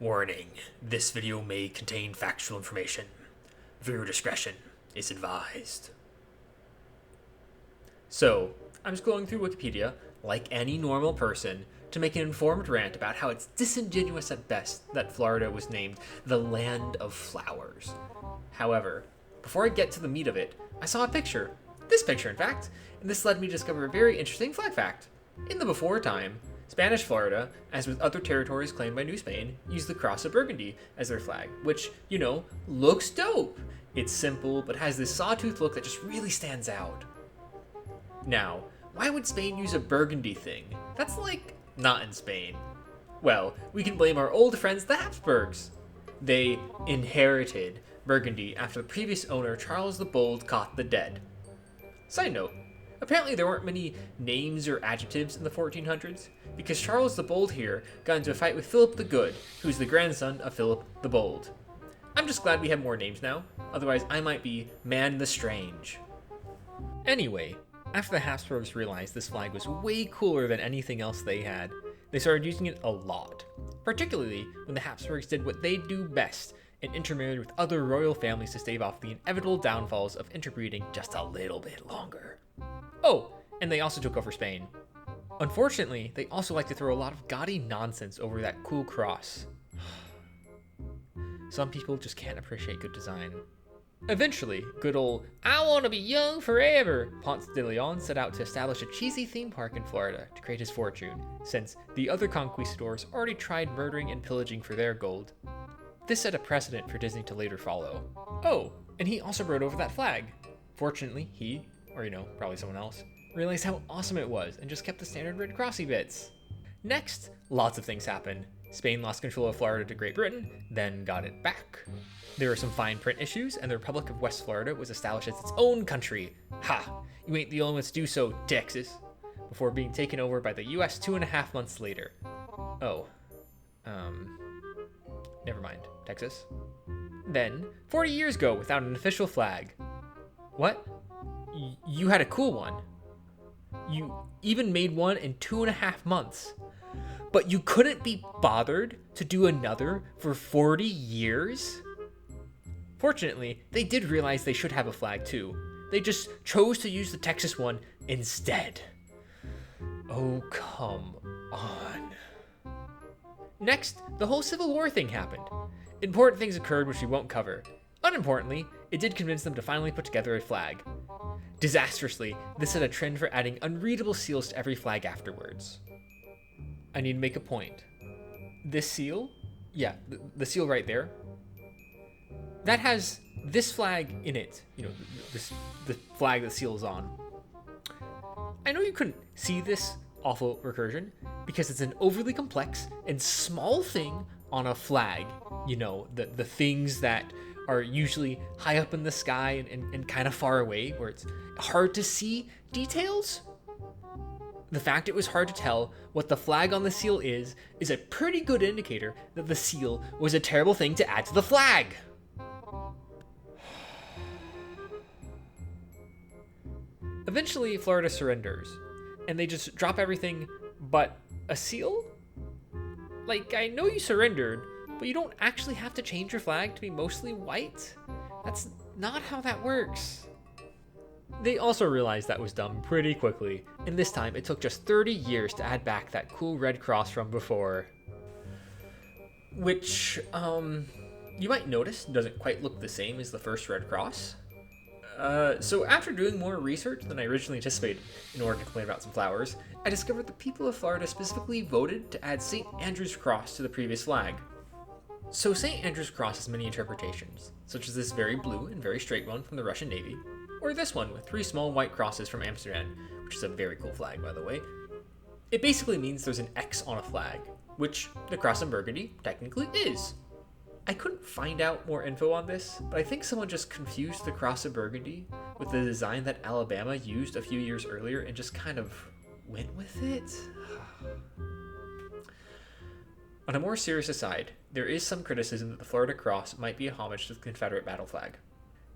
Warning, this video may contain factual information. Viewer discretion is advised. So, I'm scrolling through Wikipedia, like any normal person, to make an informed rant about how it's disingenuous at best that Florida was named the Land of Flowers. However, before I get to the meat of it, I saw a picture. This picture, in fact, and this led me to discover a very interesting flag fact. In the before time, Spanish Florida, as with other territories claimed by New Spain, used the Cross of Burgundy as their flag, which, looks dope. It's simple, but has this sawtooth look that just really stands out. Now, why would Spain use a burgundy thing? That's not in Spain. Well, we can blame our old friends the Habsburgs. They inherited Burgundy after the previous owner, Charles the Bold, caught the dead. Side note, apparently there weren't many names or adjectives in the 1400s, because Charles the Bold here got into a fight with Philip the Good, who's the grandson of Philip the Bold. I'm just glad we have more names now, otherwise I might be Man the Strange. Anyway, after the Habsburgs realized this flag was way cooler than anything else they had, they started using it a lot, particularly when the Habsburgs did what they do best and intermarried with other royal families to stave off the inevitable downfalls of interbreeding just a little bit longer. Oh, and they also took over Spain. Unfortunately, they also like to throw a lot of gaudy nonsense over that cool cross. Some people just can't appreciate good design. Eventually, good old "I want to be young forever" Ponce de Leon set out to establish a cheesy theme park in Florida to create his fortune, since the other conquistadors already tried murdering and pillaging for their gold. This set a precedent for Disney to later follow. Oh, and he also brought over that flag. Fortunately, he, or probably someone else, realized how awesome it was and just kept the standard red crossy bits. Next, lots of things happened. Spain lost control of Florida to Great Britain, then got it back. There were some fine print issues, and the Republic of West Florida was established as its own country. Ha! You ain't the only ones to do so, Texas. Before being taken over by the US 2.5 months later. Oh. Never mind. Texas. Then, 40 years ago, without an official flag. What? You had a cool one. You even made one in 2.5 months. But you couldn't be bothered to do another for 40 years? Fortunately, they did realize they should have a flag too. They just chose to use the Texas one instead. Oh, come on. Next, the whole Civil War thing happened. Important things occurred which we won't cover. Unimportantly, it did convince them to finally put together a flag. Disastrously, this set a trend for adding unreadable seals to every flag afterwards. I need to make a point. This seal, the seal right there, that has this flag in it, the flag the seal is on. I know you couldn't see this awful recursion because it's an overly complex and small thing on a flag. The things that are usually high up in the sky and kind of far away where it's hard to see details. The fact it was hard to tell what the flag on the seal is a pretty good indicator that the seal was a terrible thing to add to the flag. Eventually, Florida surrenders, and they just drop everything but a seal? I know you surrendered, but you don't actually have to change your flag to be mostly white. That's not how that works. They also realized that was dumb pretty quickly, and this time it took just 30 years to add back that cool red cross from before. Which, you might notice doesn't quite look the same as the first red cross. So after doing more research than I originally anticipated in order to complain about some flowers, I discovered the people of Florida specifically voted to add St. Andrew's Cross to the previous flag. So St. Andrew's Cross has many interpretations, such as this very blue and very straight one from the Russian Navy, or this one with 3 small white crosses from Amsterdam, which is a very cool flag, by the way. It basically means there's an X on a flag, which the Cross of Burgundy technically is. I couldn't find out more info on this, but I think someone just confused the Cross of Burgundy with the design that Alabama used a few years earlier and just kind of went with it. On a more serious aside, there is some criticism that the Florida Cross might be a homage to the Confederate battle flag.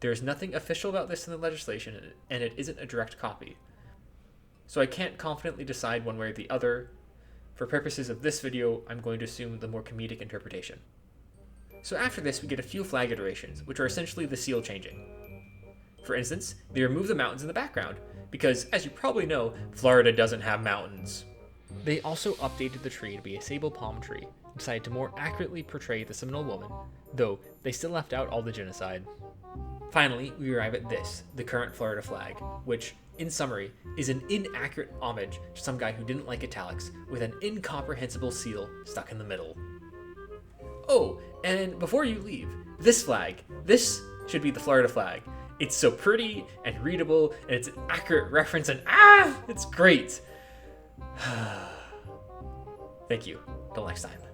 There is nothing official about this in the legislation, and it isn't a direct copy. So I can't confidently decide one way or the other, For purposes of this video, I'm going to assume the more comedic interpretation. So after this, we get a few flag iterations, which are essentially the seal changing. For instance, they remove the mountains in the background, because, as you probably know, Florida doesn't have mountains. They also updated the tree to be a sable palm tree, and decided to more accurately portray the Seminole woman, though they still left out all the genocide. Finally, we arrive at this, the current Florida flag, which, in summary, is an inaccurate homage to some guy who didn't like italics, with an incomprehensible seal stuck in the middle. Oh, and before you leave, this flag, this should be the Florida flag. It's so pretty and readable, and it's an accurate reference, and it's great. Thank you. Till next time.